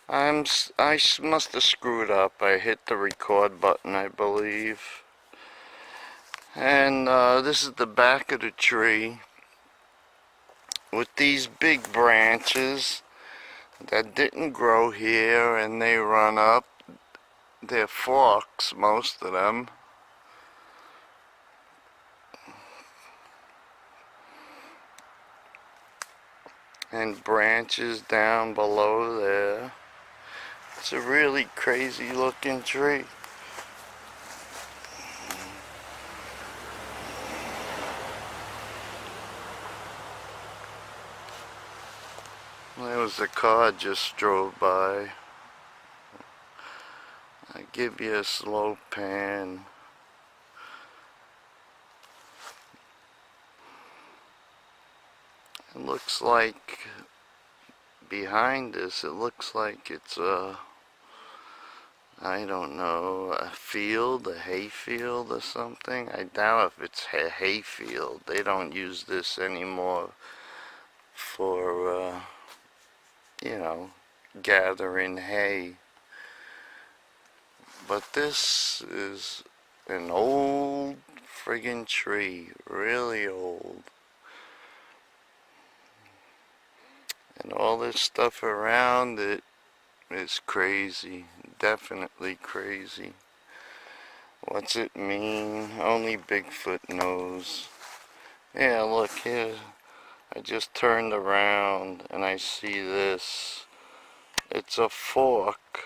Must have screwed up. I hit the record button, I believe. And this is the back of the tree with these big branches that didn't grow here, and they run up. They're forks, most of them. And branches down below there. It's a really crazy looking tree. There was a car just drove by. I give you a slow pan. It looks like behind us, it looks like it's I don't know, a field, a hay field or something. I doubt if it's a hay field. They don't use this anymore for, you know, gathering hay. But this is an old friggin' tree, really old. And all this stuff around it is crazy, definitely crazy. What's it mean? Only Bigfoot knows. Yeah, look here. I just turned around and I see this. It's a fork.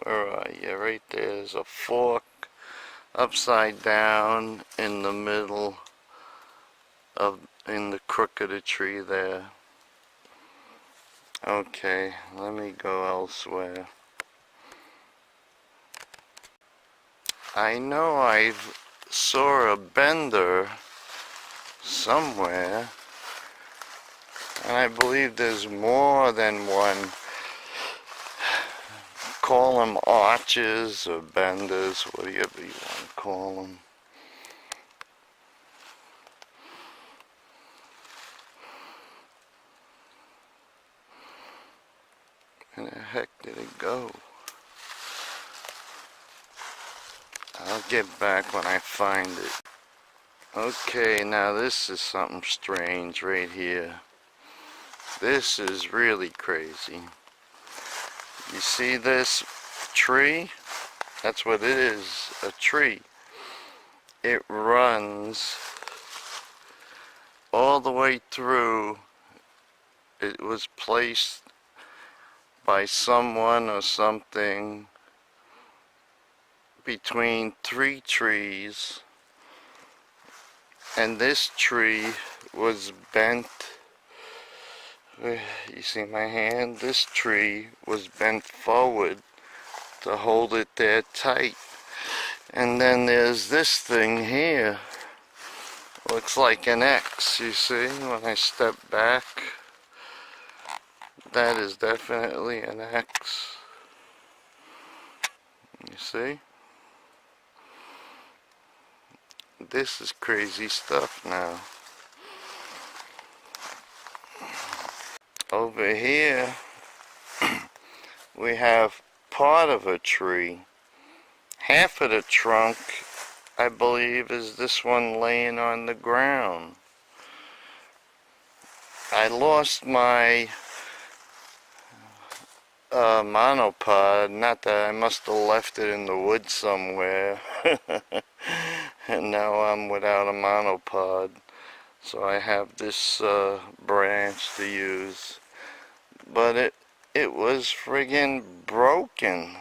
Where are you? Right there's a fork upside down in the middle of, in the crook of the tree there. Okay, let me go elsewhere. I know I saw a bender somewhere, and I believe there's more than one. Call them arches or benders, whatever you want to call them. Where the heck did it go? I'll get back when I find it. Okay, now this is something strange right here. This is really crazy. You see this tree? That's what it is, a tree. It runs all the way through. It was placed by someone or something between 3 trees, and this tree was bent. You see my hand? This tree was bent forward to hold it there tight. And then there's this thing here. Looks like an X, you see, when I step back. That is definitely an X. You see? This is crazy stuff now. Over here, we have part of a tree. Half of the trunk, I believe, is this one laying on the ground. I lost my monopod. Not that I must have left it in the woods somewhere. And now I'm without a monopod. So I have this branch to use. But it was friggin' broken.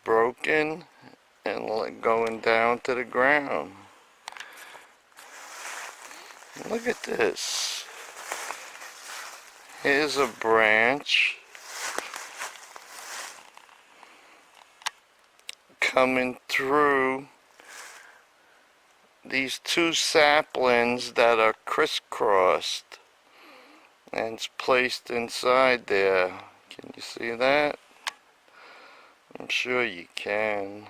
Broken and going down to the ground. Look at this. Here's a branch coming through these 2 saplings that are crisscrossed, and it's placed inside there. Can you see that? I'm sure you can.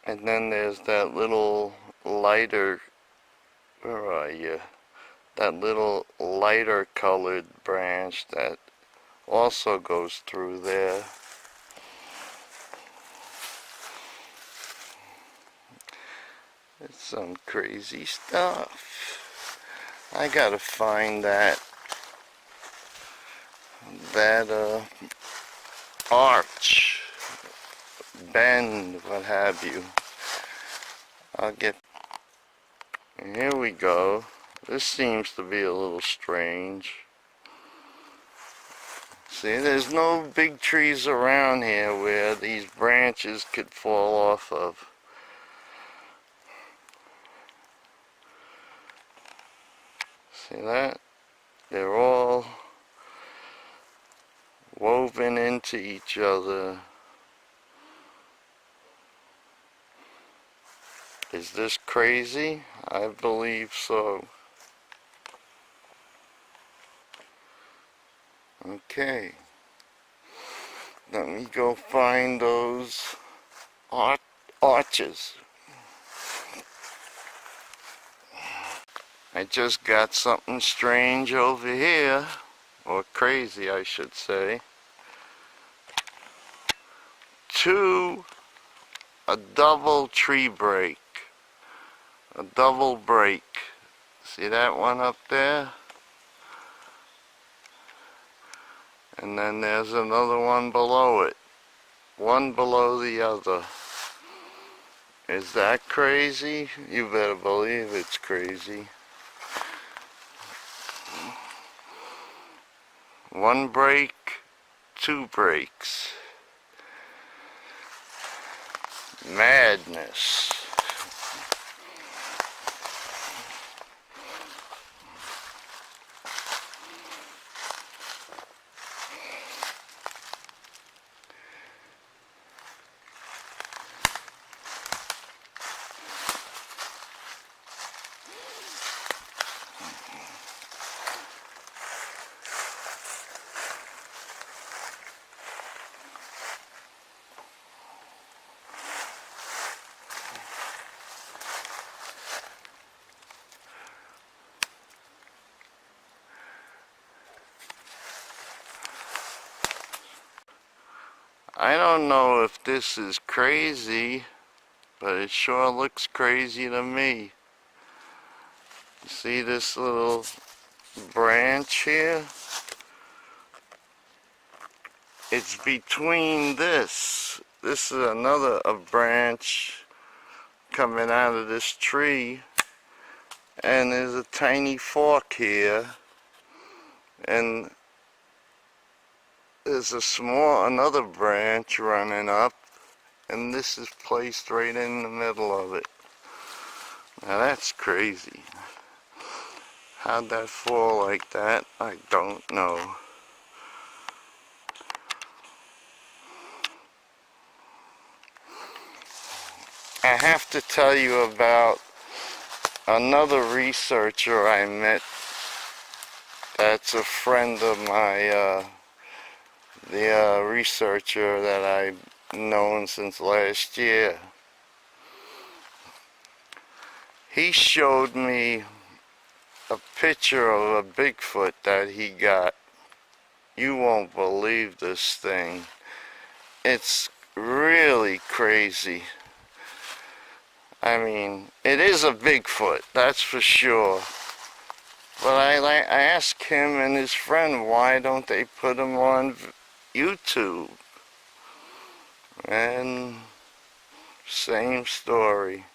And then there's that little lighter Where are you? That little lighter colored branch that also goes through there. It's some crazy stuff. I gotta find that arch, bend, what have you. I'll get, here we go. This seems to be a little strange. See, there's no big trees around here where these branches could fall off of. See that? They're all woven into each other. Is this crazy? I believe so. Okay. Let me go find those arches. I just got something strange over here, or crazy I should say. A double tree break. A double break. See that one up there? And then there's another one below it. One below the other. Is that crazy? You better believe it's crazy. One break, two breaks. Madness. I don't know if this is crazy, but it sure looks crazy to me. See this little branch here? It's between this. This is another branch coming out of this tree, and there's a tiny fork here, and there's another branch running up, and this is placed right in the middle of it. Now that's crazy. How'd that fall like that? I don't know. I have to tell you about another researcher I met that's a friend of my, the researcher that I've known since last year. He showed me a picture of a Bigfoot that he got. You won't believe this thing. It's really crazy. I mean, it is a Bigfoot, that's for sure. But I asked him and his friend, why don't they put him on YouTube? And same story.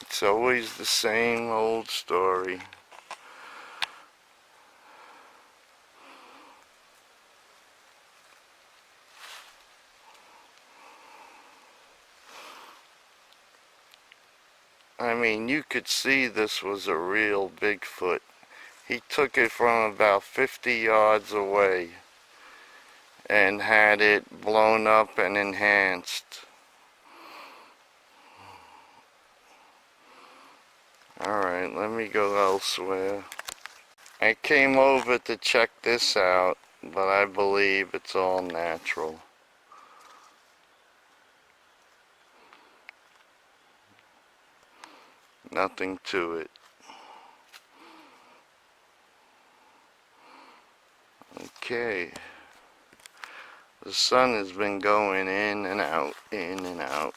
It's always the same old story. I mean, you could see this was a real Bigfoot. He took it from about 50 yards away and had it blown up and enhanced. Alright, let me go elsewhere. I came over to check this out, but I believe it's all natural. Nothing to it. Okay. The sun has been going in and out, in and out.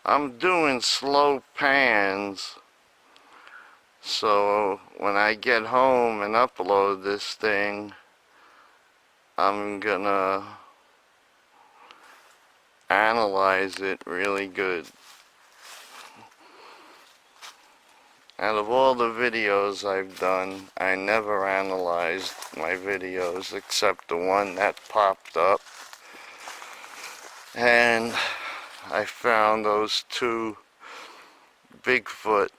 I'm doing slow pans, so when I get home and upload this thing, I'm gonna analyze it really good. Out of all the videos I've done, I never analyzed my videos except the one that popped up. And I found those two Bigfoot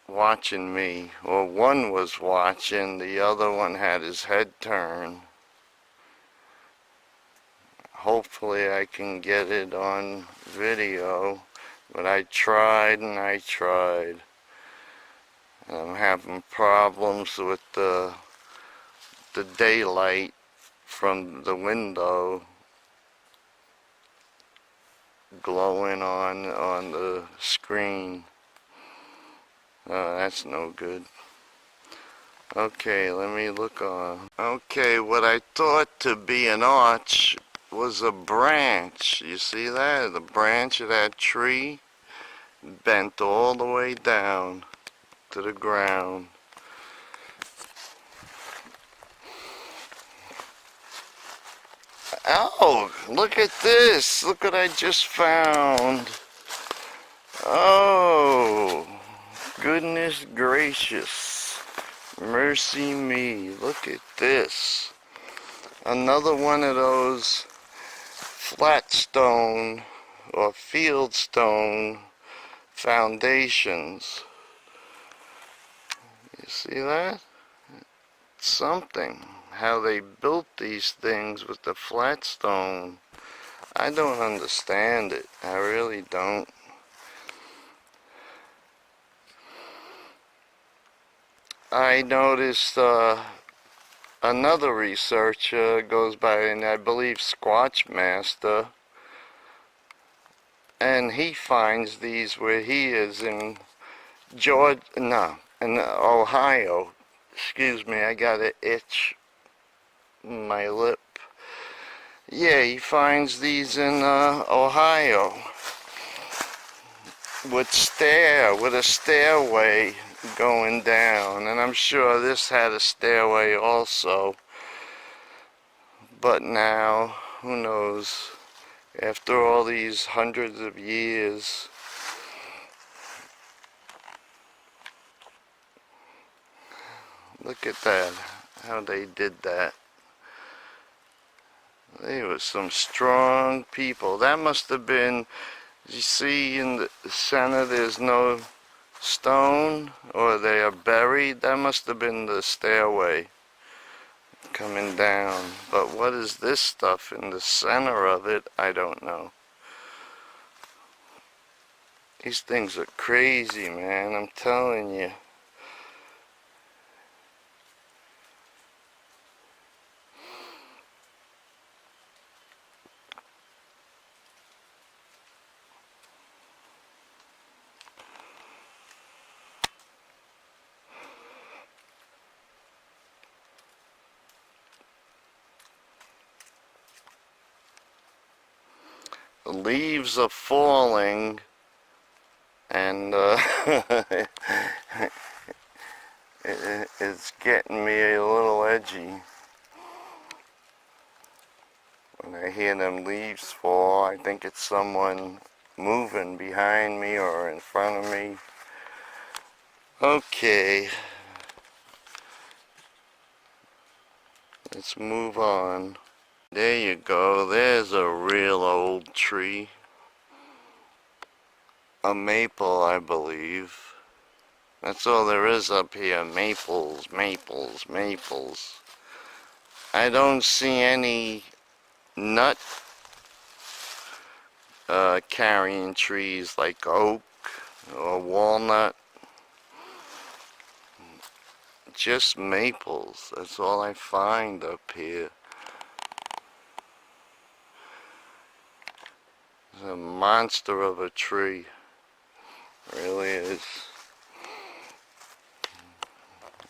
watching me. Or one was watching, the other one had his head turned. Hopefully I can get it on video, but I tried and I tried. I'm having problems with the daylight from the window glowing on the screen. That's no good. Okay, let me look on. Okay, what I thought to be an arch was a branch. You see that? The branch of that tree bent all the way down to the ground. Oh, look at this. Look what I just found. Oh, goodness gracious. Mercy me. Look at this. Another one of those flat stone or field stone foundations. You see that? Something. How they built these things with the flat stone. I don't understand it. I really don't. I noticed another researcher goes by, and I believe Squatchmaster, and he finds these where he is in in Ohio. Excuse me, I got an itch in my lip. Yeah, he finds these in Ohio with a stairway going down, and I'm sure this had a stairway also, but now who knows, after all these hundreds of years. Look at that, how they did that. They were some strong people. That must have been, you see in the center there's no stone, or they are buried. That must have been the stairway coming down. But what is this stuff in the center of it? I don't know. These things are crazy, man, I'm telling you. The leaves are falling, and it's getting me a little edgy. When I hear them leaves fall, I think it's someone moving behind me or in front of me. Okay, let's move on. There you go, there's a real old tree. A maple, I believe. That's all there is up here. Maples, maples, maples. I don't see any nut carrying trees like oak or walnut. Just maples. That's all I find up here. It's a monster of a tree. Really is.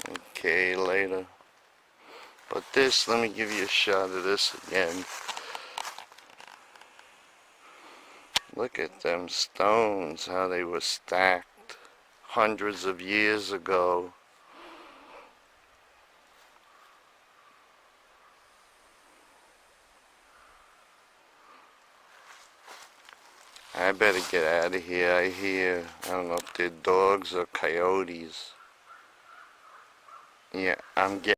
Okay, later. But this, let me give you a shot of this again. Look at them stones, how they were stacked hundreds of years ago. I better get out of here. I don't know if they're dogs or coyotes. Yeah, I'm getting